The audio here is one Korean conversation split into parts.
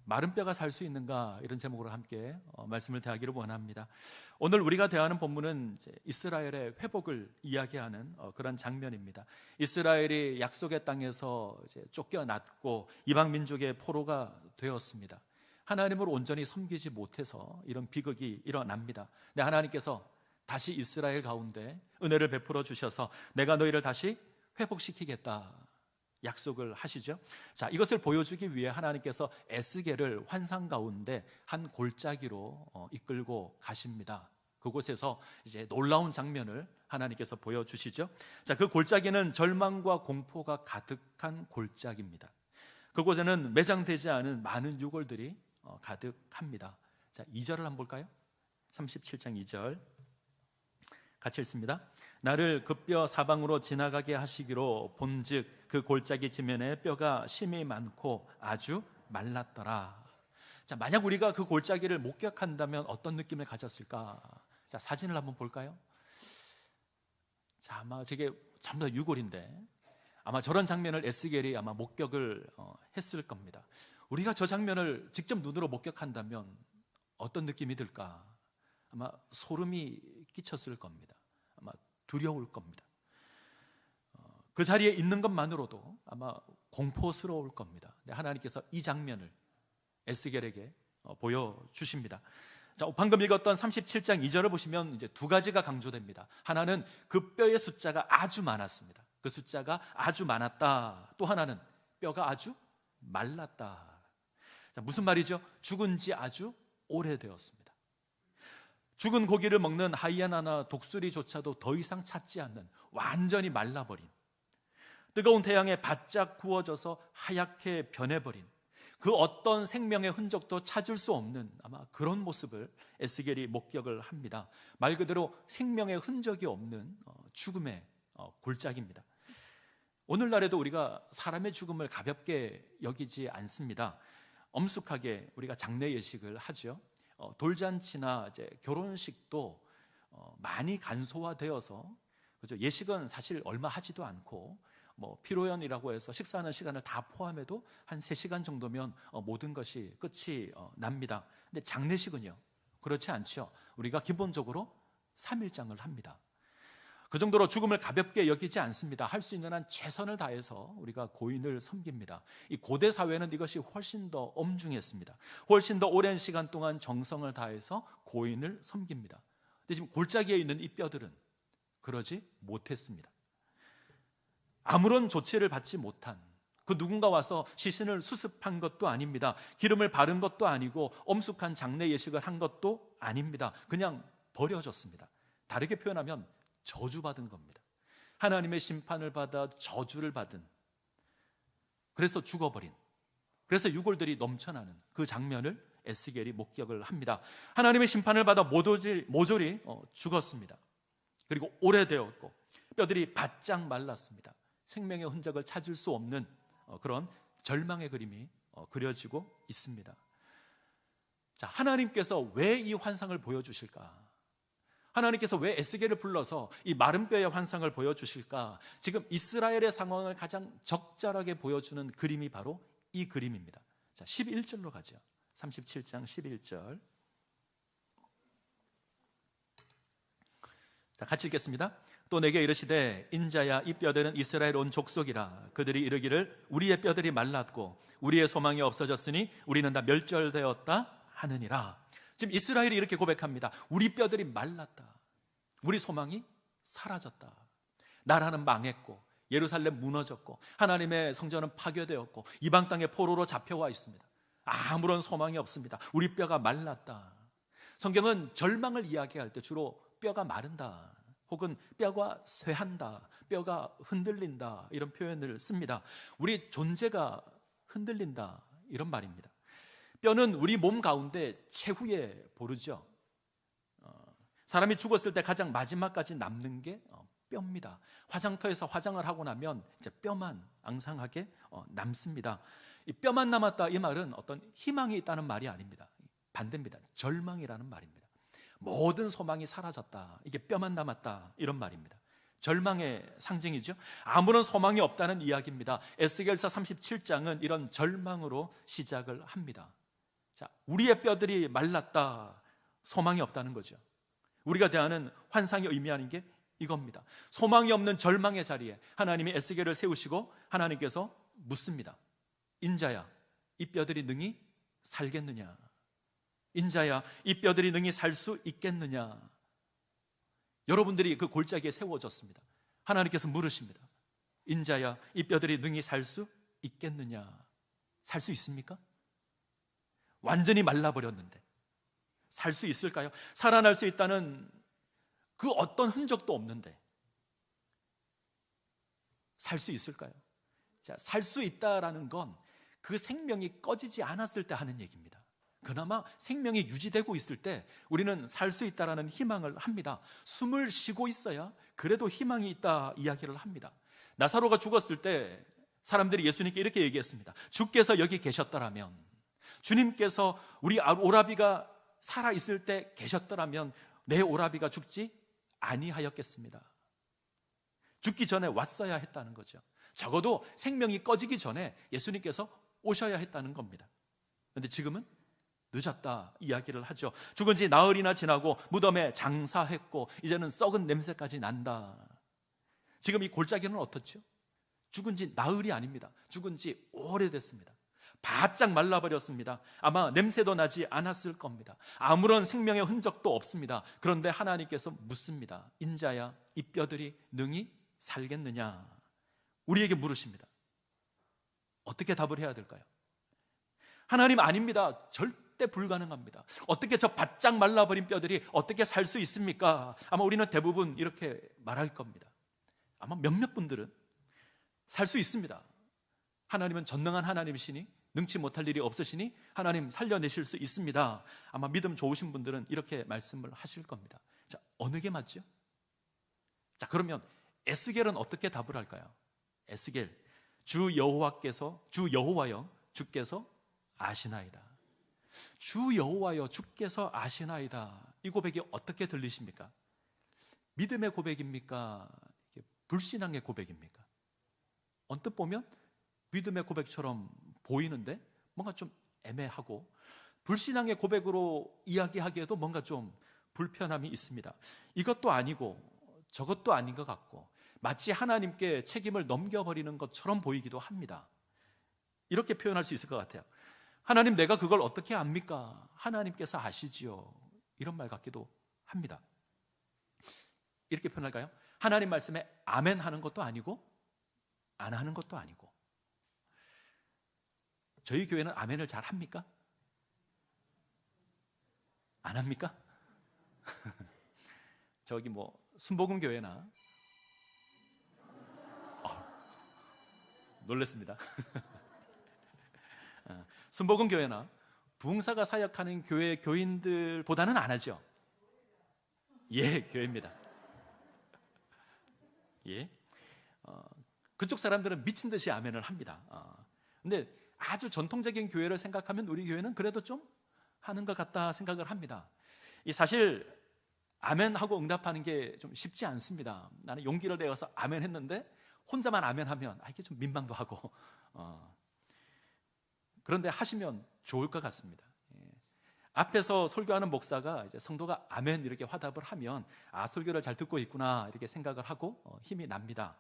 마른 뼈가 살 수 있는가, 이런 제목으로 함께 말씀을 대하기를 원합니다. 오늘 우리가 대하는 본문은 이제 이스라엘의 회복을 이야기하는 그런 장면입니다. 이스라엘이 약속의 땅에서 이제 쫓겨났고 이방 민족의 포로가 되었습니다. 하나님을 온전히 섬기지 못해서 이런 비극이 일어납니다. 근데 하나님께서 다시 이스라엘 가운데 은혜를 베풀어 주셔서 내가 너희를 다시 회복시키겠다 약속을 하시죠. 자, 이것을 보여주기 위해 하나님께서 에스겔을 환상 가운데 한 골짜기로 이끌고 가십니다. 그곳에서 이제 놀라운 장면을 하나님께서 보여주시죠. 자, 그 골짜기는 절망과 공포가 가득한 골짜기입니다. 그곳에는 매장되지 않은 많은 유골들이 가득합니다. 자, 2절을 한번 볼까요? 37장 2절 같이 읽습니다. 나를 그 뼈 사방으로 지나가게 하시기로 본즉 그 골짜기 지면에 뼈가 심이 많고 아주 말랐더라. 자, 만약 우리가 그 골짜기를 목격한다면 어떤 느낌을 가졌을까? 자, 사진을 한번 볼까요? 자, 아마 저게 전부 다 유골인데 아마 저런 장면을 에스겔이 아마 목격을 했을 겁니다. 우리가 저 장면을 직접 눈으로 목격한다면 어떤 느낌이 들까? 아마 소름이 끼쳤을 겁니다. 아마 두려울 겁니다. 그 자리에 있는 것만으로도 아마 공포스러울 겁니다. 하나님께서 이 장면을 에스겔에게 보여주십니다. 자, 방금 읽었던 37장 2절을 보시면 이제 두 가지가 강조됩니다. 하나는 그 뼈의 숫자가 아주 많았습니다. 그 숫자가 아주 많았다. 또 하나는 뼈가 아주 말랐다. 자, 무슨 말이죠? 죽은 지 아주 오래되었습니다. 죽은 고기를 먹는 하이에나나 독수리조차도 더 이상 찾지 않는 완전히 말라버린, 뜨거운 태양에 바짝 구워져서 하얗게 변해버린 그 어떤 생명의 흔적도 찾을 수 없는 아마 그런 모습을 에스겔이 목격을 합니다. 말 그대로 생명의 흔적이 없는 죽음의 골짜기입니다. 오늘날에도 우리가 사람의 죽음을 가볍게 여기지 않습니다. 엄숙하게 우리가 장례 예식을 하죠. 돌잔치나 이제 결혼식도 많이 간소화되어서, 그죠? 예식은 사실 얼마 하지도 않고 피로연이라고 해서 식사하는 시간을 다 포함해도 한 3시간 정도면 모든 것이 끝이 납니다. 근데 장례식은요, 그렇지 않죠. 우리가 기본적으로 3일장을 합니다. 그 정도로 죽음을 가볍게 여기지 않습니다. 할 수 있는 한 최선을 다해서 우리가 고인을 섬깁니다. 이 고대 사회는 이것이 훨씬 더 엄중했습니다. 훨씬 더 오랜 시간 동안 정성을 다해서 고인을 섬깁니다. 근데 지금 골짜기에 있는 이 뼈들은 그러지 못했습니다. 아무런 조치를 받지 못한, 그 누군가 와서 시신을 수습한 것도 아닙니다. 기름을 바른 것도 아니고 엄숙한 장례 예식을 한 것도 아닙니다. 그냥 버려졌습니다. 다르게 표현하면 저주받은 겁니다. 하나님의 심판을 받아 저주를 받은, 그래서 죽어버린, 그래서 유골들이 넘쳐나는 그 장면을 에스겔이 목격을 합니다. 하나님의 심판을 받아 모조리 죽었습니다. 그리고 오래되었고 뼈들이 바짝 말랐습니다. 생명의 흔적을 찾을 수 없는 그런 절망의 그림이 그려지고 있습니다. 자, 하나님께서 왜 이 환상을 보여주실까? 하나님께서 왜 에스겔을 불러서 이 마른 뼈의 환상을 보여주실까? 지금 이스라엘의 상황을 가장 적절하게 보여주는 그림이 바로 이 그림입니다. 자, 11절로 가죠. 37장 11절. 자, 같이 읽겠습니다. 또 내게 이르시되 인자야, 이 뼈들은 이스라엘 온 족속이라. 그들이 이르기를 우리의 뼈들이 말랐고 우리의 소망이 없어졌으니 우리는 다 멸절되었다 하느니라. 지금 이스라엘이 이렇게 고백합니다. 우리 뼈들이 말랐다. 우리 소망이 사라졌다. 나라는 망했고 예루살렘 무너졌고 하나님의 성전은 파괴되었고 이방 땅에 포로로 잡혀와 있습니다. 아무런 소망이 없습니다. 우리 뼈가 말랐다. 성경은 절망을 이야기할 때 주로 뼈가 마른다, 혹은 뼈가 쇠한다, 뼈가 흔들린다, 이런 표현을 씁니다. 우리 존재가 흔들린다, 이런 말입니다. 뼈는 우리 몸 가운데 최후의 보루죠. 사람이 죽었을 때 가장 마지막까지 남는 게 뼈입니다. 화장터에서 화장을 하고 나면 이제 뼈만 앙상하게 남습니다. 이 뼈만 남았다, 이 말은 어떤 희망이 있다는 말이 아닙니다. 반대입니다. 절망이라는 말입니다. 모든 소망이 사라졌다, 이게 뼈만 남았다, 이런 말입니다. 절망의 상징이죠. 아무런 소망이 없다는 이야기입니다. 에스겔서 37장은 이런 절망으로 시작을 합니다. 자, 우리의 뼈들이 말랐다. 소망이 없다는 거죠. 우리가 대하는 환상이 의미하는 게 이겁니다. 소망이 없는 절망의 자리에 하나님이 에스겔을 세우시고 하나님께서 묻습니다. 인자야, 이 뼈들이 능히 살겠느냐? 인자야, 이 뼈들이 능히 살 수 있겠느냐? 여러분들이 그 골짜기에 세워졌습니다. 하나님께서 물으십니다. 인자야, 이 뼈들이 능히 살 수 있겠느냐? 살 수 있습니까? 완전히 말라버렸는데 살 수 있을까요? 살아날 수 있다는 그 어떤 흔적도 없는데 살 수 있을까요? 자, 살 수 있다라는 건 그 생명이 꺼지지 않았을 때 하는 얘기입니다. 그나마 생명이 유지되고 있을 때 우리는 살 수 있다라는 희망을 합니다. 숨을 쉬고 있어야 그래도 희망이 있다 이야기를 합니다. 나사로가 죽었을 때 사람들이 예수님께 이렇게 얘기했습니다. 주께서 여기 계셨더라면, 주님께서 우리 오라비가 살아있을 때 계셨더라면 내 오라비가 죽지 아니하였겠습니다. 죽기 전에 왔어야 했다는 거죠. 적어도 생명이 꺼지기 전에 예수님께서 오셔야 했다는 겁니다. 그런데 지금은 늦었다 이야기를 하죠. 죽은 지 나흘이나 지나고 무덤에 장사했고 이제는 썩은 냄새까지 난다. 지금 이 골짜기는 어떻죠? 죽은 지 나흘이 아닙니다. 죽은 지 오래됐습니다. 바짝 말라버렸습니다. 아마 냄새도 나지 않았을 겁니다. 아무런 생명의 흔적도 없습니다. 그런데 하나님께서 묻습니다. 인자야, 이 뼈들이 능히 살겠느냐? 우리에게 물으십니다. 어떻게 답을 해야 될까요? 하나님, 아닙니다. 절대 불가능합니다. 어떻게 저 바짝 말라버린 뼈들이 어떻게 살 수 있습니까? 아마 우리는 대부분 이렇게 말할 겁니다. 아마 몇몇 분들은 살 수 있습니다. 하나님은 전능한 하나님이시니 능치 못할 일이 없으시니 하나님 살려내실 수 있습니다. 아마 믿음 좋으신 분들은 이렇게 말씀을 하실 겁니다. 자, 어느 게 맞죠? 자, 그러면 에스겔은 어떻게 답을 할까요? 에스겔, 주 여호와여 주께서 아시나이다. 주 여호와여 주께서 아시나이다. 이 고백이 어떻게 들리십니까? 믿음의 고백입니까? 불신앙의 고백입니까? 언뜻 보면 믿음의 고백처럼 보이는데 뭔가 좀 애매하고, 불신앙의 고백으로 이야기하기에도 뭔가 좀 불편함이 있습니다. 이것도 아니고 저것도 아닌 것 같고 마치 하나님께 책임을 넘겨버리는 것처럼 보이기도 합니다. 이렇게 표현할 수 있을 것 같아요. 하나님, 내가 그걸 어떻게 압니까? 하나님께서 아시지요. 이런 말 같기도 합니다. 이렇게 표현할까요? 하나님 말씀에 아멘 하는 것도 아니고 안 하는 것도 아니고. 저희 교회는 아멘을 잘 합니까? 안 합니까? 저기 뭐 순복음 교회나 놀랬습니다. 순복음 교회나 부흥사가 사역하는 교회 교인들보다는 안 하죠. 예, 교회입니다. 예, 그쪽 사람들은 미친 듯이 아멘을 합니다. 근데 아주 전통적인 교회를 생각하면 우리 교회는 그래도 좀 하는 것 같다 생각을 합니다. 사실 아멘하고 응답하는 게 좀 쉽지 않습니다. 나는 용기를 내어서 아멘 했는데 혼자만 아멘하면 이게 좀 민망도 하고, 그런데 하시면 좋을 것 같습니다. 앞에서 설교하는 목사가 이제 성도가 아멘 이렇게 화답을 하면 설교를 잘 듣고 있구나 이렇게 생각을 하고 힘이 납니다.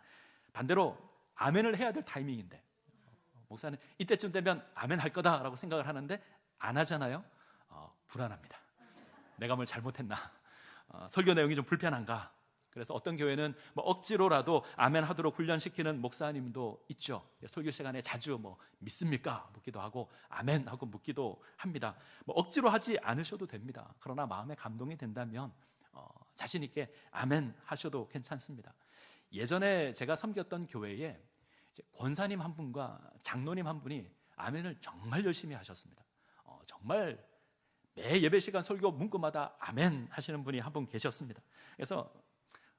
반대로 아멘을 해야 될 타이밍인데 목사는 이때쯤 되면 아멘 할 거다라고 생각을 하는데 안 하잖아요. 불안합니다. 내가 뭘 잘못했나? 설교 내용이 좀 불편한가? 그래서 어떤 교회는 뭐 억지로라도 아멘 하도록 훈련시키는 목사님도 있죠. 설교 시간에 자주 뭐 믿습니까? 묻기도 하고 아멘 하고 묻기도 합니다. 뭐 억지로 하지 않으셔도 됩니다. 그러나 마음에 감동이 된다면 자신 있게 아멘 하셔도 괜찮습니다. 예전에 제가 섬겼던 교회에 권사님 한 분과 장로님 한 분이 아멘을 정말 열심히 하셨습니다. 정말 매 예배 시간 설교 문구마다 아멘 하시는 분이 한 분 계셨습니다. 그래서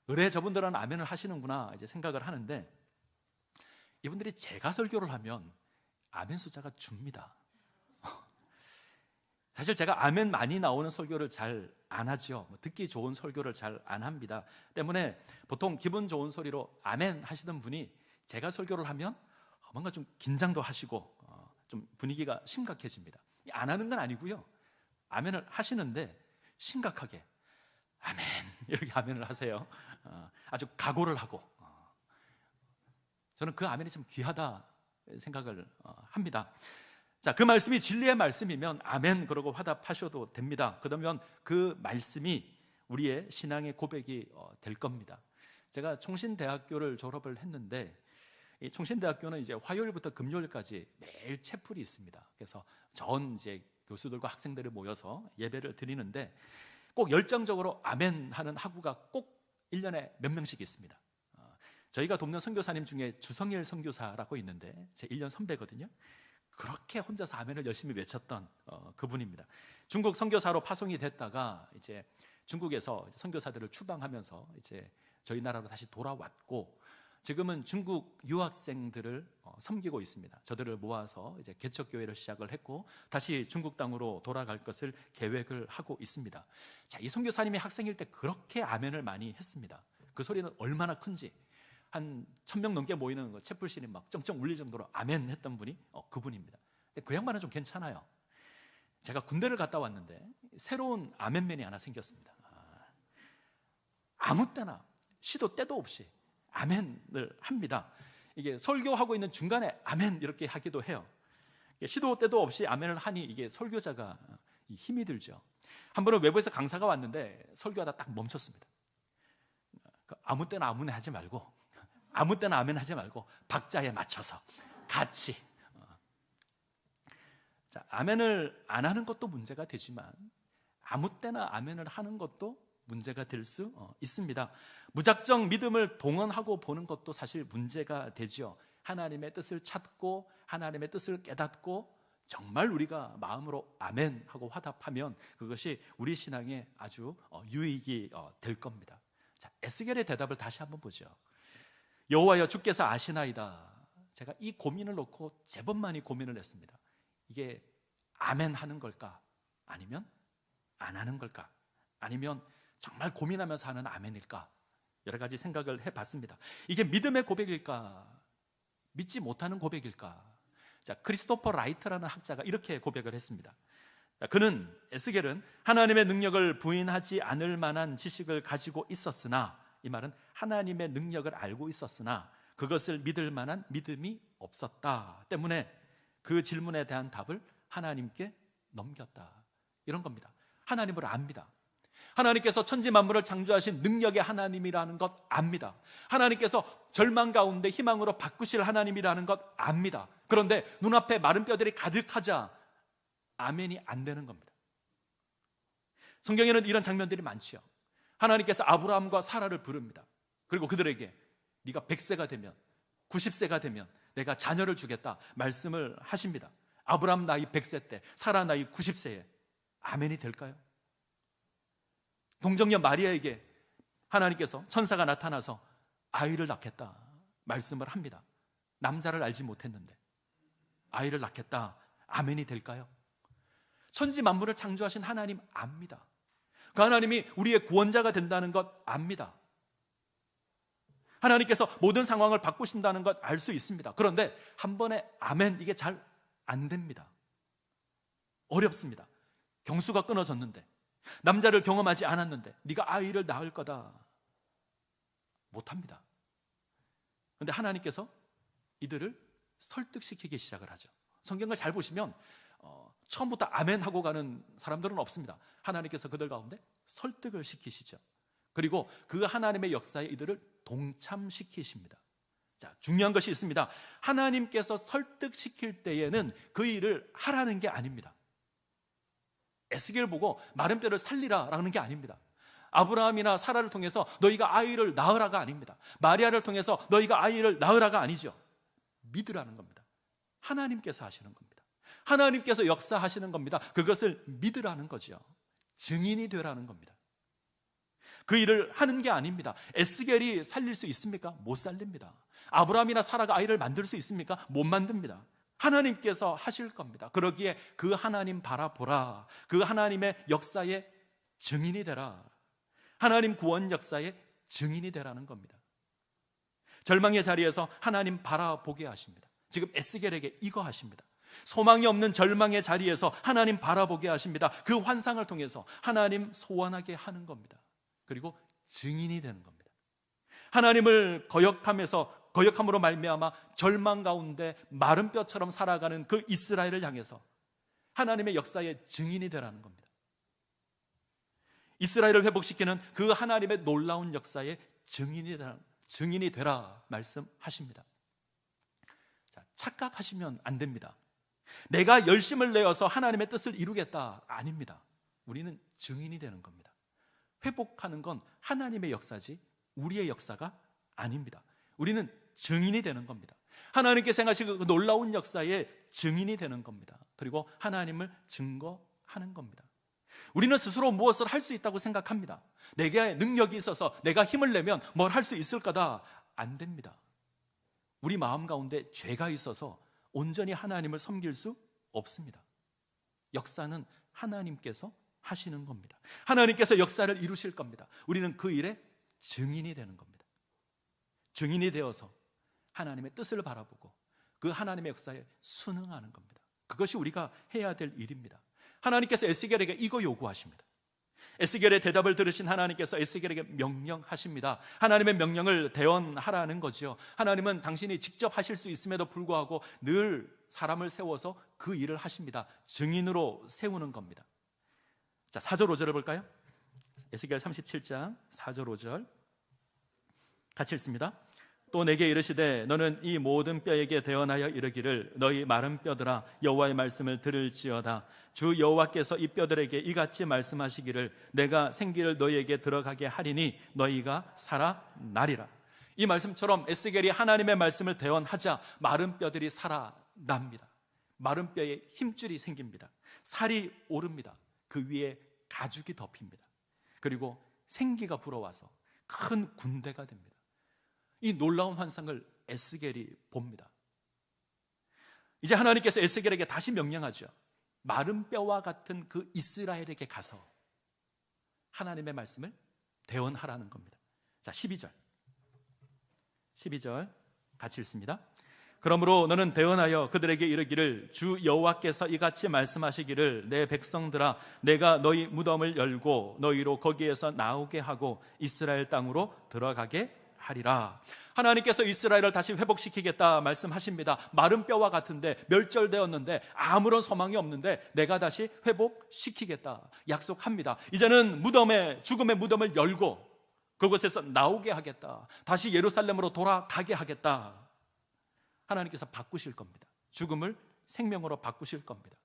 의뢰 저분들은 아멘을 하시는구나 이제 생각을 하는데, 이분들이 제가 설교를 하면 아멘 숫자가 줍니다. 사실 제가 아멘 많이 나오는 설교를 잘 안 하죠. 듣기 좋은 설교를 잘 안 합니다. 때문에 보통 기분 좋은 소리로 아멘 하시던 분이 제가 설교를 하면 뭔가 좀 긴장도 하시고 좀 분위기가 심각해집니다. 안 하는 건 아니고요. 아멘을 하시는데 심각하게 아멘 이렇게 아멘을 하세요. 아주 각오를 하고. 저는 그 아멘이 참 귀하다 생각을 합니다. 자, 그 말씀이 진리의 말씀이면 아멘 그러고 화답하셔도 됩니다. 그러면 그 말씀이 우리의 신앙의 고백이 될 겁니다. 제가 총신대학교를 졸업을 했는데, 이 총신대학교는 이제 화요일부터 금요일까지 매일 채플이 있습니다. 그래서 전 이제 교수들과 학생들이 모여서 예배를 드리는데 꼭 열정적으로 아멘 하는 학우가 꼭 1년에 몇 명씩 있습니다. 저희가 돕는 선교사님 중에 주성일 선교사라고 있는데 제 1년 선배거든요. 그렇게 혼자서 아멘을 열심히 외쳤던 그분입니다. 중국 선교사로 파송이 됐다가 이제 중국에서 선교사들을 추방하면서 이제 저희 나라로 다시 돌아왔고, 지금은 중국 유학생들을 섬기고 있습니다. 저들을 모아서 이제 개척교회를 시작을 했고 다시 중국 땅으로 돌아갈 것을 계획을 하고 있습니다. 자, 이 선교사님이 학생일 때 그렇게 아멘을 많이 했습니다. 그 소리는 얼마나 큰지, 한 1000명 넘게 모이는 채플신이 막 쩡쩡 울릴 정도로 아멘 했던 분이 그분입니다. 근데 그 양반은 좀 괜찮아요. 제가 군대를 갔다 왔는데 새로운 아멘맨이 하나 생겼습니다. 아무 때나 시도 때도 없이 아멘을 합니다. 이게 설교하고 있는 중간에 아멘 이렇게 하기도 해요. 시도 때도 없이 아멘을 하니 이게 설교자가 힘이 들죠. 한 번은 외부에서 강사가 왔는데 설교하다 딱 멈췄습니다. 아무 때나 아무나 하지 말고, 아무 때나 아멘 하지 말고 박자에 맞춰서 같이. 자, 아멘을 안 하는 것도 문제가 되지만 아무 때나 아멘을 하는 것도 문제가 될 수 있습니다. 무작정 믿음을 동원하고 보는 것도 사실 문제가 되죠. 하나님의 뜻을 찾고 하나님의 뜻을 깨닫고 정말 우리가 마음으로 아멘 하고 화답하면 그것이 우리 신앙에 아주 유익이 될 겁니다. 자, 에스겔의 대답을 다시 한번 보죠. 여호와여 주께서 아시나이다. 제가 이 고민을 놓고 제법 많이 고민을 했습니다. 이게 아멘 하는 걸까? 아니면 안 하는 걸까? 아니면 정말 고민하면서 하는 아멘일까? 여러 가지 생각을 해봤습니다. 이게 믿음의 고백일까? 믿지 못하는 고백일까? 자, 크리스토퍼 라이트라는 학자가 이렇게 고백을 했습니다. 그는, 에스겔은 하나님의 능력을 부인하지 않을 만한 지식을 가지고 있었으나, 이 말은 하나님의 능력을 알고 있었으나 그것을 믿을 만한 믿음이 없었다 때문에 그 질문에 대한 답을 하나님께 넘겼다, 이런 겁니다. 하나님을 압니다. 하나님께서 천지 만물을 창조하신 능력의 하나님이라는 것 압니다. 하나님께서 절망 가운데 희망으로 바꾸실 하나님이라는 것 압니다. 그런데 눈앞에 마른 뼈들이 가득하자 아멘이 안 되는 겁니다. 성경에는 이런 장면들이 많지요. 하나님께서 아브라함과 사라를 부릅니다. 그리고 그들에게 네가 100세가 되면, 90세가 되면 내가 자녀를 주겠다 말씀을 하십니다. 아브라함 나이 100세 때, 사라 나이 90세에 아멘이 될까요? 동정녀 마리아에게 하나님께서 천사가 나타나서 아이를 낳겠다 말씀을 합니다. 남자를 알지 못했는데 아이를 낳겠다, 아멘이 될까요? 천지 만물을 창조하신 하나님 압니다. 그 하나님이 우리의 구원자가 된다는 것 압니다. 하나님께서 모든 상황을 바꾸신다는 것 알 수 있습니다. 그런데 한 번에 아멘, 이게 잘 안 됩니다. 어렵습니다. 경수가 끊어졌는데, 남자를 경험하지 않았는데 네가 아이를 낳을 거다, 못합니다. 그런데 하나님께서 이들을 설득시키기 시작을 하죠. 성경을 잘 보시면 처음부터 아멘 하고 가는 사람들은 없습니다. 하나님께서 그들 가운데 설득을 시키시죠. 그리고 그 하나님의 역사에 이들을 동참시키십니다. 자, 중요한 것이 있습니다. 하나님께서 설득시킬 때에는 그 일을 하라는 게 아닙니다. 에스겔을 보고 마른 뼈를 살리라 라는 게 아닙니다. 아브라함이나 사라를 통해서 너희가 아이를 낳으라가 아닙니다. 마리아를 통해서 너희가 아이를 낳으라가 아니죠. 믿으라는 겁니다. 하나님께서 하시는 겁니다. 하나님께서 역사하시는 겁니다. 그것을 믿으라는 거죠. 증인이 되라는 겁니다. 그 일을 하는 게 아닙니다. 에스겔이 살릴 수 있습니까? 못 살립니다. 아브라함이나 사라가 아이를 만들 수 있습니까? 못 만듭니다. 하나님께서 하실 겁니다. 그러기에 그 하나님 바라보라. 그 하나님의 역사의 증인이 되라. 하나님 구원 역사의 증인이 되라는 겁니다. 절망의 자리에서 하나님 바라보게 하십니다. 지금 에스겔에게 이거 하십니다. 소망이 없는 절망의 자리에서 하나님 바라보게 하십니다. 그 환상을 통해서 하나님 소원하게 하는 겁니다. 그리고 증인이 되는 겁니다. 하나님을 거역함으로 말미암아 절망 가운데 마른 뼈처럼 살아가는 그 이스라엘을 향해서 하나님의 역사의 증인이 되라는 겁니다. 이스라엘을 회복시키는 그 하나님의 놀라운 역사의 증인이 되라 말씀하십니다. 자, 착각하시면 안 됩니다. 내가 열심을 내어서 하나님의 뜻을 이루겠다, 아닙니다. 우리는 증인이 되는 겁니다. 회복하는 건 하나님의 역사지 우리의 역사가 아닙니다. 우리는 증인이 되는 겁니다. 하나님께서 행하신 그 놀라운 역사의 증인이 되는 겁니다. 그리고 하나님을 증거하는 겁니다. 우리는 스스로 무엇을 할 수 있다고 생각합니다. 내게 능력이 있어서 내가 힘을 내면 뭘 할 수 있을 거다. 안 됩니다. 우리 마음 가운데 죄가 있어서 온전히 하나님을 섬길 수 없습니다. 역사는 하나님께서 하시는 겁니다. 하나님께서 역사를 이루실 겁니다. 우리는 그 일의 증인이 되는 겁니다. 증인이 되어서 하나님의 뜻을 바라보고 그 하나님의 역사에 순응하는 겁니다. 그것이 우리가 해야 될 일입니다. 하나님께서 에스겔에게 이거 요구하십니다. 에스겔의 대답을 들으신 하나님께서 에스겔에게 명령하십니다. 하나님의 명령을 대언하라는 거죠. 하나님은 당신이 직접 하실 수 있음에도 불구하고 늘 사람을 세워서 그 일을 하십니다. 증인으로 세우는 겁니다. 자, 4절 5절을 볼까요? 에스겔 37장 4절 5절 같이 읽습니다. 또 내게 이르시되 너는 이 모든 뼈에게 대언하여 이르기를 너희 마른 뼈들아 여호와의 말씀을 들을지어다. 주 여호와께서 이 뼈들에게 이같이 말씀하시기를 내가 생기를 너희에게 들어가게 하리니 너희가 살아나리라. 이 말씀처럼 에스겔이 하나님의 말씀을 대언하자 마른 뼈들이 살아납니다. 마른 뼈에 힘줄이 생깁니다. 살이 오릅니다. 그 위에 가죽이 덮입니다. 그리고 생기가 불어와서 큰 군대가 됩니다. 이 놀라운 환상을 에스겔이 봅니다. 이제 하나님께서 에스겔에게 다시 명령하죠. 마른 뼈와 같은 그 이스라엘에게 가서 하나님의 말씀을 대언하라는 겁니다. 자, 12절 같이 읽습니다. 그러므로 너는 대언하여 그들에게 이르기를 주 여호와께서 이같이 말씀하시기를 내 백성들아 내가 너희 무덤을 열고 너희로 거기에서 나오게 하고 이스라엘 땅으로 들어가게 하리라. 하나님께서 이스라엘을 다시 회복시키겠다 말씀하십니다. 마른 뼈와 같은데 멸절되었는데 아무런 소망이 없는데 내가 다시 회복시키겠다 약속합니다. 이제는 죽음의 무덤을 열고 그곳에서 나오게 하겠다. 다시 예루살렘으로 돌아가게 하겠다. 하나님께서 바꾸실 겁니다. 죽음을 생명으로 바꾸실 겁니다.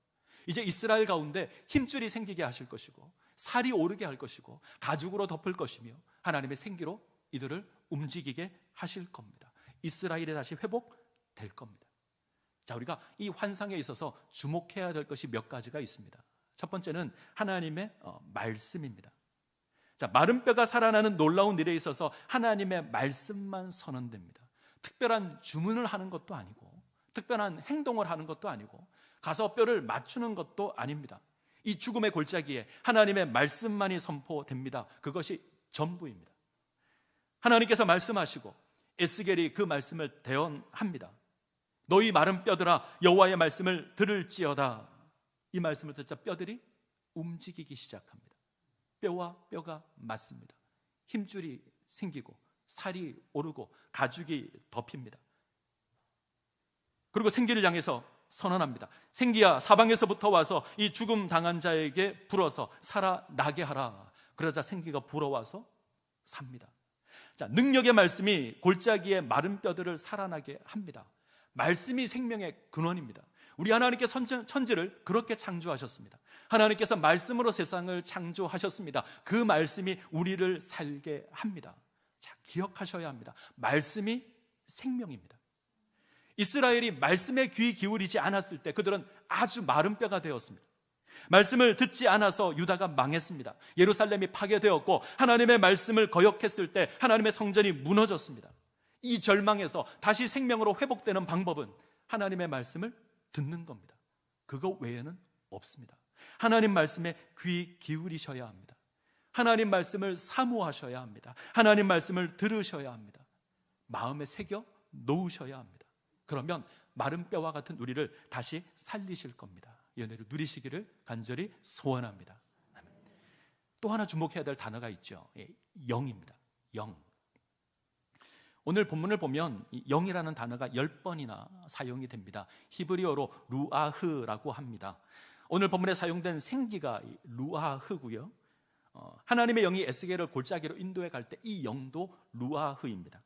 이제 이스라엘 가운데 힘줄이 생기게 하실 것이고 살이 오르게 할 것이고 가죽으로 덮을 것이며 하나님의 생기로 이들을 움직이게 하실 겁니다. 이스라엘이 다시 회복될 겁니다. 자, 우리가 이 환상에 있어서 주목해야 될 것이 몇 가지가 있습니다. 첫 번째는 하나님의 말씀입니다. 자, 마른 뼈가 살아나는 놀라운 일에 있어서 하나님의 말씀만 선언됩니다. 특별한 주문을 하는 것도 아니고 특별한 행동을 하는 것도 아니고 가서 뼈를 맞추는 것도 아닙니다. 이 죽음의 골짜기에 하나님의 말씀만이 선포됩니다. 그것이 전부입니다. 하나님께서 말씀하시고 에스겔이 그 말씀을 대언합니다. 너희 마른 뼈들아 여호와의 말씀을 들을지어다. 이 말씀을 듣자 뼈들이 움직이기 시작합니다. 뼈와 뼈가 맞습니다. 힘줄이 생기고 살이 오르고 가죽이 덮입니다. 그리고 생기를 향해서 선언합니다. 생기야 사방에서부터 와서 이 죽음 당한 자에게 불어서 살아나게 하라. 그러자 생기가 불어와서 삽니다. 자, 능력의 말씀이 골짜기의 마른 뼈들을 살아나게 합니다. 말씀이 생명의 근원입니다. 우리 하나님께서 천지를 그렇게 창조하셨습니다. 하나님께서 말씀으로 세상을 창조하셨습니다. 그 말씀이 우리를 살게 합니다. 자, 기억하셔야 합니다. 말씀이 생명입니다. 이스라엘이 말씀에 귀 기울이지 않았을 때 그들은 아주 마른 뼈가 되었습니다. 말씀을 듣지 않아서 유다가 망했습니다. 예루살렘이 파괴되었고 하나님의 말씀을 거역했을 때 하나님의 성전이 무너졌습니다. 이 절망에서 다시 생명으로 회복되는 방법은 하나님의 말씀을 듣는 겁니다. 그거 외에는 없습니다. 하나님 말씀에 귀 기울이셔야 합니다. 하나님 말씀을 사모하셔야 합니다. 하나님 말씀을 들으셔야 합니다. 마음에 새겨 놓으셔야 합니다. 그러면 마른 뼈와 같은 우리를 다시 살리실 겁니다. 이 은혜를 누리시기를 간절히 소원합니다. 또 하나 주목해야 될 단어가 있죠. 영입니다. 영. 오늘 본문을 보면 영이라는 단어가 10번이나 사용이 됩니다. 히브리어로 루아흐라고 합니다. 오늘 본문에 사용된 생기가 루아흐고요. 하나님의 영이 에스겔을 골짜기로 인도해 갈 때 이 영도 루아흐입니다.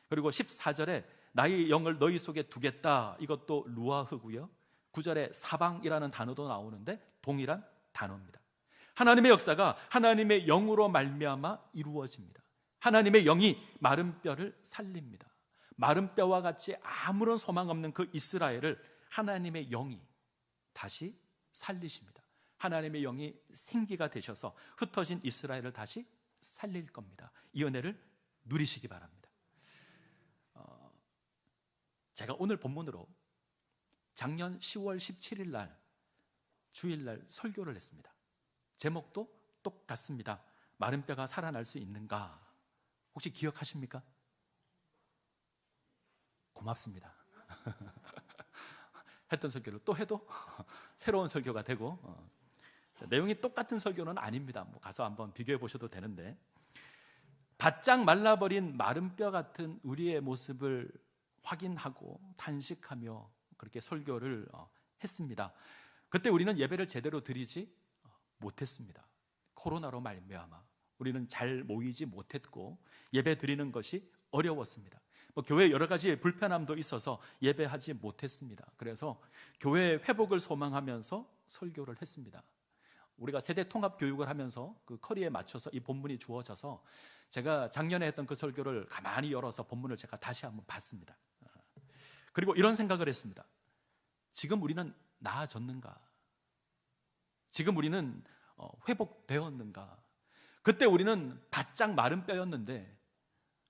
그리고 14절에 나의 영을 너희 속에 두겠다, 이것도 루아흐고요. 9절에 사방이라는 단어도 나오는데 동일한 단어입니다. 하나님의 역사가 하나님의 영으로 말미암아 이루어집니다. 하나님의 영이 마른 뼈를 살립니다. 마른 뼈와 같이 아무런 소망 없는 그 이스라엘을 하나님의 영이 다시 살리십니다. 하나님의 영이 생기가 되셔서 흩어진 이스라엘을 다시 살릴 겁니다. 이 은혜를 누리시기 바랍니다. 제가 오늘 본문으로 작년 10월 17일 날 주일날 설교를 했습니다. 제목도 똑같습니다. 마른 뼈가 살아날 수 있는가? 혹시 기억하십니까? 고맙습니다. 했던 설교를 또 해도 새로운 설교가 되고, 내용이 똑같은 설교는 아닙니다. 가서 한번 비교해 보셔도 되는데, 바짝 말라버린 마른 뼈 같은 우리의 모습을 확인하고 탄식하며 그렇게 설교를 했습니다. 그때 우리는 예배를 제대로 드리지 못했습니다. 코로나로 말미암아 우리는 잘 모이지 못했고 예배 드리는 것이 어려웠습니다. 교회에 여러 가지 불편함도 있어서 예배하지 못했습니다. 그래서 교회의 회복을 소망하면서 설교를 했습니다. 우리가 세대 통합 교육을 하면서 그 커리에 맞춰서 이 본문이 주어져서 제가 작년에 했던 그 설교를 가만히 열어서 본문을 제가 다시 한번 봤습니다. 그리고 이런 생각을 했습니다. 지금 우리는 나아졌는가? 지금 우리는 회복되었는가? 그때 우리는 바짝 마른 뼈였는데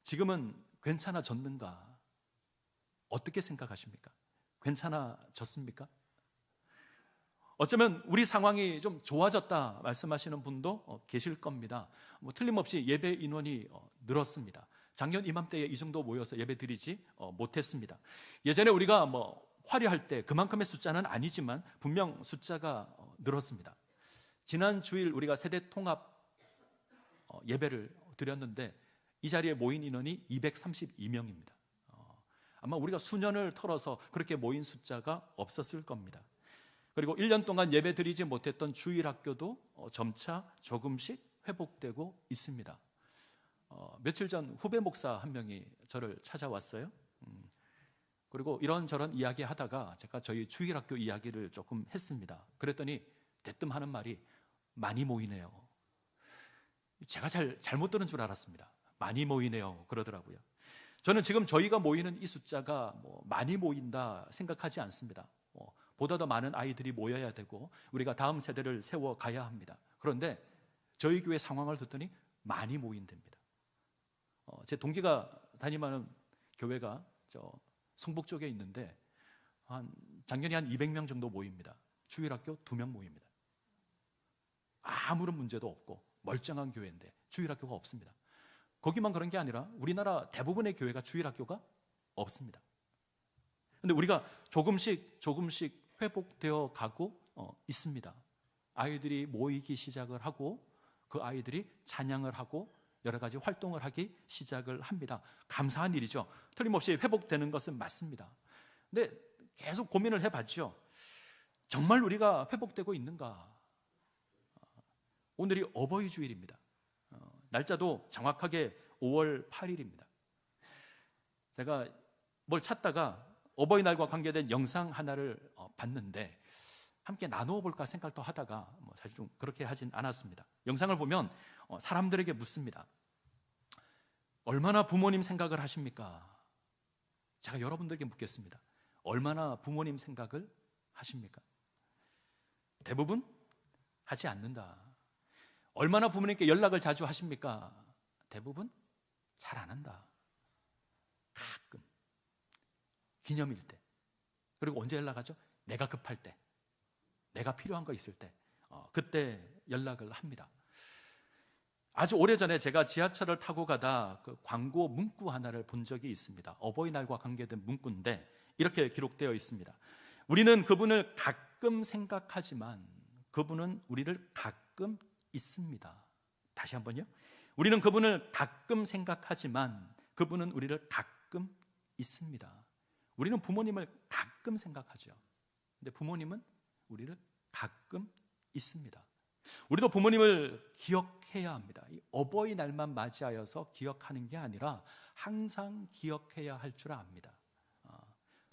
지금은 괜찮아졌는가? 어떻게 생각하십니까? 괜찮아졌습니까? 어쩌면 우리 상황이 좀 좋아졌다 말씀하시는 분도 계실 겁니다. 틀림없이 예배 인원이 늘었습니다. 작년 이맘때에 이 정도 모여서 예배 드리지 못했습니다. 예전에 우리가 화려할 때 그만큼의 숫자는 아니지만 분명 숫자가 늘었습니다. 지난 주일 우리가 세대 통합 예배를 드렸는데 이 자리에 모인 인원이 232명입니다. 아마 우리가 수년을 털어서 그렇게 모인 숫자가 없었을 겁니다. 그리고 1년 동안 예배 드리지 못했던 주일학교도 점차 조금씩 회복되고 있습니다. 며칠 전 후배 목사 한 명이 저를 찾아왔어요. 그리고 이런저런 이야기 하다가 제가 저희 주일학교 이야기를 조금 했습니다. 그랬더니 대뜸 하는 말이 많이 모이네요. 제가 잘못 들은 줄 알았습니다. 많이 모이네요 그러더라고요. 저는 지금 저희가 모이는 이 숫자가 많이 모인다 생각하지 않습니다. 보다 더 많은 아이들이 모여야 되고 우리가 다음 세대를 세워가야 합니다. 그런데 저희 교회 상황을 듣더니 많이 모인답니다. 제 동기가 담임하는 교회가 저 성북 쪽에 있는데 작년에 한 200명 정도 모입니다. 주일학교 2명 모입니다. 아무런 문제도 없고 멀쩡한 교회인데 주일학교가 없습니다. 거기만 그런 게 아니라 우리나라 대부분의 교회가 주일학교가 없습니다. 그런데 우리가 조금씩 회복되어 가고 있습니다. 아이들이 모이기 시작을 하고 그 아이들이 찬양을 하고 여러 가지 활동을 하기 시작을 합니다. 감사한 일이죠. 틀림없이 회복되는 것은 맞습니다. 근데 계속 고민을 해봤죠. 정말 우리가 회복되고 있는가? 오늘이 어버이 주일입니다. 날짜도 정확하게 5월 8일입니다. 제가 뭘 찾다가 어버이날과 관계된 영상 하나를 봤는데 함께 나누어 볼까 생각도 하다가 사실 좀 그렇게 하진 않았습니다. 영상을 보면 사람들에게 묻습니다. 얼마나 부모님 생각을 하십니까? 제가 여러분들에게 묻겠습니다. 얼마나 부모님 생각을 하십니까? 대부분 하지 않는다. 얼마나 부모님께 연락을 자주 하십니까? 대부분 잘 안 한다. 가끔 기념일 때, 그리고 언제 연락하죠? 내가 급할 때, 내가 필요한 거 있을 때, 그때 연락을 합니다. 아주 오래전에 제가 지하철을 타고 가다 그 광고 문구 하나를 본 적이 있습니다. 어버이날과 관계된 문구인데 이렇게 기록되어 있습니다. 우리는 그분을 가끔 생각하지만 그분은 우리를 가끔 잊습니다. 다시 한번요. 우리는 그분을 가끔 생각하지만 그분은 우리를 가끔 잊습니다. 우리는 부모님을 가끔 생각하죠. 근데 부모님은 우리를 가끔 잊습니다. 우리도 부모님을 기억해야 합니다. 이 어버이날만 맞이하여서 기억하는 게 아니라 항상 기억해야 할 줄 압니다.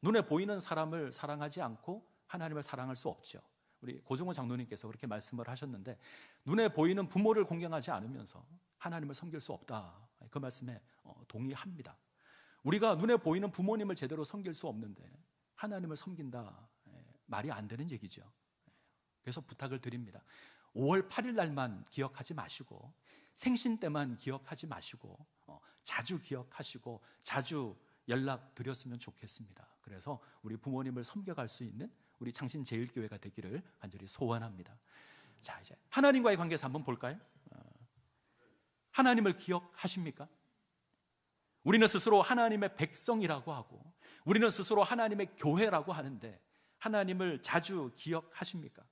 눈에 보이는 사람을 사랑하지 않고 하나님을 사랑할 수 없죠. 우리 고종호 장로님께서 그렇게 말씀을 하셨는데, 눈에 보이는 부모를 공경하지 않으면서 하나님을 섬길 수 없다, 그 말씀에 동의합니다. 우리가 눈에 보이는 부모님을 제대로 섬길 수 없는데 하나님을 섬긴다, 말이 안 되는 얘기죠. 그래서 부탁을 드립니다. 5월 8일 날만 기억하지 마시고 생신 때만 기억하지 마시고 자주 기억하시고 자주 연락 드렸으면 좋겠습니다. 그래서 우리 부모님을 섬겨갈 수 있는 우리 창신제일교회가 되기를 간절히 소원합니다. 자, 이제 하나님과의 관계에서 한번 볼까요? 하나님을 기억하십니까? 우리는 스스로 하나님의 백성이라고 하고 우리는 스스로 하나님의 교회라고 하는데 하나님을 자주 기억하십니까?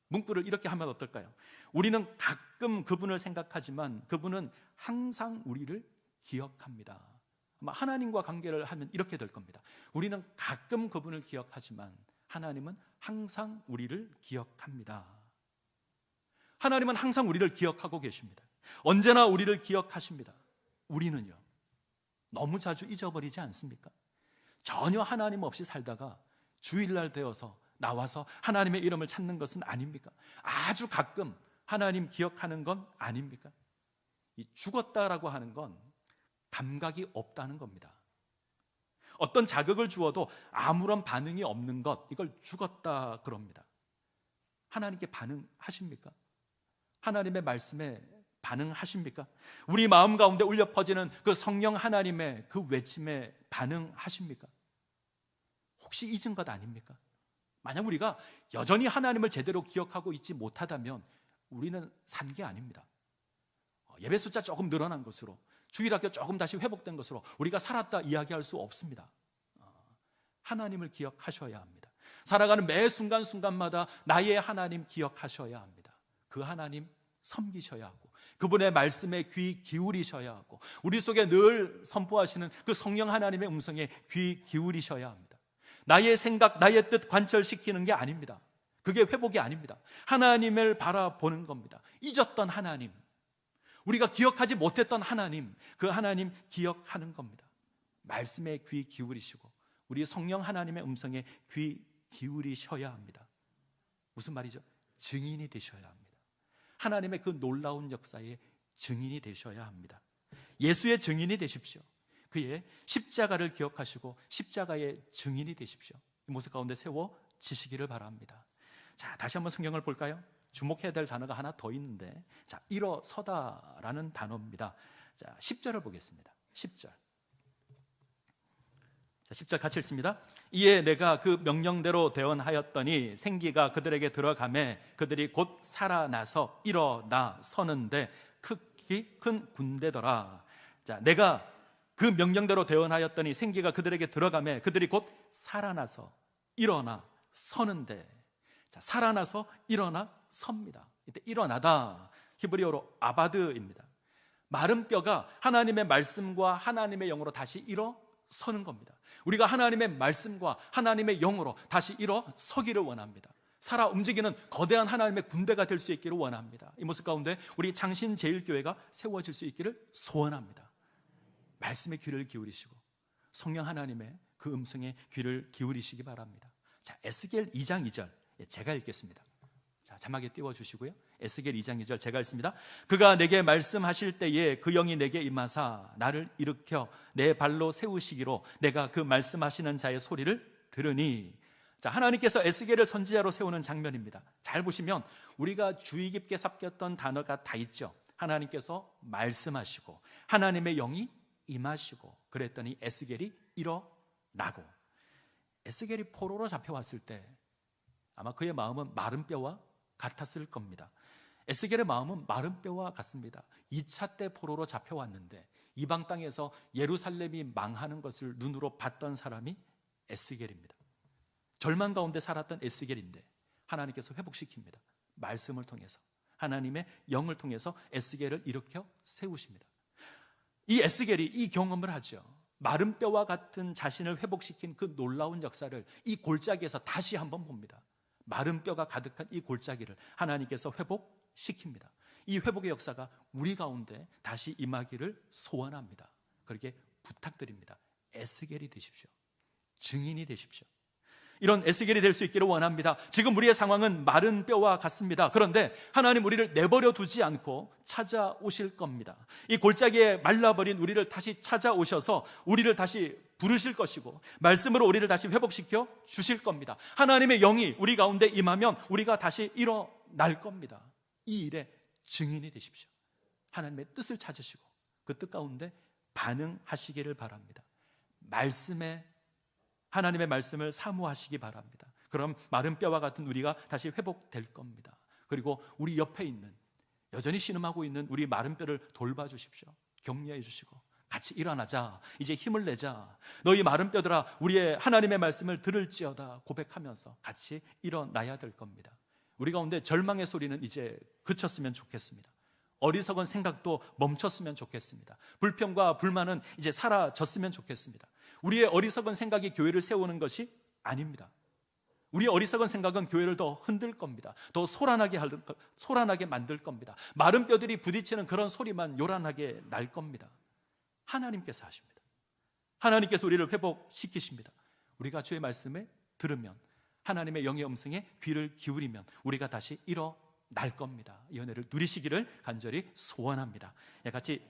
문구를 이렇게 하면 어떨까요? 우리는 가끔 그분을 생각하지만 그분은 항상 우리를 기억합니다. 아마 하나님과 관계를 하면 이렇게 될 겁니다. 우리는 가끔 그분을 기억하지만 하나님은 항상 우리를 기억합니다. 하나님은 항상 우리를 기억하고 계십니다. 언제나 우리를 기억하십니다. 우리는요, 너무 자주 잊어버리지 않습니까? 전혀 하나님 없이 살다가 주일날 되어서 나와서 하나님의 이름을 찾는 것은 아닙니까? 아주 가끔 하나님 기억하는 건 아닙니까? 이 죽었다라고 하는 건 감각이 없다는 겁니다. 어떤 자극을 주어도 아무런 반응이 없는 것, 이걸 죽었다 그럽니다. 하나님께 반응하십니까? 하나님의 말씀에 반응하십니까? 우리 마음 가운데 울려 퍼지는 그 성령 하나님의 그 외침에 반응하십니까? 혹시 잊은 것 아닙니까? 만약 우리가 여전히 하나님을 제대로 기억하고 있지 못하다면 우리는 산 게 아닙니다. 예배 숫자 조금 늘어난 것으로, 주일학교 조금 다시 회복된 것으로 우리가 살았다 이야기할 수 없습니다. 하나님을 기억하셔야 합니다. 살아가는 매 순간순간마다 나의 하나님 기억하셔야 합니다. 그 하나님 섬기셔야 하고 그분의 말씀에 귀 기울이셔야 하고 우리 속에 늘 선포하시는 그 성령 하나님의 음성에 귀 기울이셔야 합니다. 나의 생각, 나의 뜻 관철시키는 게 아닙니다. 그게 회복이 아닙니다. 하나님을 바라보는 겁니다. 잊었던 하나님, 우리가 기억하지 못했던 하나님, 그 하나님 기억하는 겁니다. 말씀에 귀 기울이시고 우리 성령 하나님의 음성에 귀 기울이셔야 합니다. 무슨 말이죠? 증인이 되셔야 합니다. 하나님의 그 놀라운 역사의 증인이 되셔야 합니다. 예수의 증인이 되십시오. 그의 십자가를 기억하시고 십자가의 증인이 되십시오. 이 모습 가운데 세워지시기를 바랍니다. 자, 다시 한번 성경을 볼까요? 주목해야 될 단어가 하나 더 있는데, 자, 일어서다라는 단어입니다. 자, 10절을 보겠습니다. 10절. 자, 10절 같이 읽습니다. 이에 내가 그 명령대로 대언하였더니 생기가 그들에게 들어가매 그들이 곧 살아나서 일어나 서는데 크기 큰 군대더라. 자, 내가 그 명령대로 대언하였더니 생기가 그들에게 들어가매 그들이 곧 살아나서 일어나 서는데, 자, 살아나서 일어나 섭니다. 이때 일어나다, 히브리어로 아바드입니다. 마른 뼈가 하나님의 말씀과 하나님의 영으로 다시 일어서는 겁니다. 우리가 하나님의 말씀과 하나님의 영으로 다시 일어서기를 원합니다. 살아 움직이는 거대한 하나님의 군대가 될 수 있기를 원합니다. 이 모습 가운데 우리 창신제일교회가 세워질 수 있기를 소원합니다. 말씀에 귀를 기울이시고 성령 하나님의 그 음성에 귀를 기울이시기 바랍니다. 자, 에스겔 2장 2절 제가 읽겠습니다. 자, 자막에 띄워주시고요. 에스겔 2장 2절 제가 읽습니다. 그가 내게 말씀하실 때에 그 영이 내게 임하사 나를 일으켜 내 발로 세우시기로 내가 그 말씀하시는 자의 소리를 들으니. 자, 하나님께서 에스겔을 선지자로 세우는 장면입니다. 잘 보시면 우리가 주의 깊게 삭혔던 단어가 다 있죠. 하나님께서 말씀하시고 하나님의 영이 임하시고 그랬더니 에스겔이 일어나고. 에스겔이 포로로 잡혀왔을 때 아마 그의 마음은 마른 뼈와 같았을 겁니다. 에스겔의 마음은 마른 뼈와 같습니다. 2차 때 포로로 잡혀왔는데 이방 땅에서 예루살렘이 망하는 것을 눈으로 봤던 사람이 에스겔입니다. 절망 가운데 살았던 에스겔인데 하나님께서 회복시킵니다. 말씀을 통해서, 하나님의 영을 통해서 에스겔을 일으켜 세우십니다. 이 에스겔이 이 경험을 하죠. 마른 뼈와 같은 자신을 회복시킨 그 놀라운 역사를 이 골짜기에서 다시 한번 봅니다. 마른 뼈가 가득한 이 골짜기를 하나님께서 회복시킵니다. 이 회복의 역사가 우리 가운데 다시 임하기를 소원합니다. 그렇게 부탁드립니다. 에스겔이 되십시오. 증인이 되십시오. 이런 에스겔이 될 수 있기를 원합니다. 지금 우리의 상황은 마른 뼈와 같습니다. 그런데 하나님 우리를 내버려 두지 않고 찾아오실 겁니다. 이 골짜기에 말라버린 우리를 다시 찾아오셔서 우리를 다시 부르실 것이고 말씀으로 우리를 다시 회복시켜 주실 겁니다. 하나님의 영이 우리 가운데 임하면 우리가 다시 일어날 겁니다. 이 일에 증인이 되십시오. 하나님의 뜻을 찾으시고 그 뜻 가운데 반응하시기를 바랍니다. 하나님의 말씀을 사모하시기 바랍니다. 그럼 마른 뼈와 같은 우리가 다시 회복될 겁니다. 그리고 우리 옆에 있는, 여전히 신음하고 있는 우리 마른 뼈를 돌봐주십시오. 격려해 주시고 같이 일어나자, 이제 힘을 내자, 너희 마른 뼈들아 우리의 하나님의 말씀을 들을지어다 고백하면서 같이 일어나야 될 겁니다. 우리 가운데 절망의 소리는 이제 그쳤으면 좋겠습니다. 어리석은 생각도 멈췄으면 좋겠습니다. 불평과 불만은 이제 사라졌으면 좋겠습니다. 우리의 어리석은 생각이 교회를 세우는 것이 아닙니다. 우리의 어리석은 생각은 교회를 더 흔들 겁니다. 더 소란하게 만들 겁니다. 마른 뼈들이 부딪히는 그런 소리만 요란하게 날 겁니다. 하나님께서 하십니다. 하나님께서 우리를 회복시키십니다. 우리가 주의 말씀을 들으면, 하나님의 영의 음성에 귀를 기울이면 우리가 다시 일어날 겁니다. 이 은혜를 누리시기를 간절히 소원합니다. 같이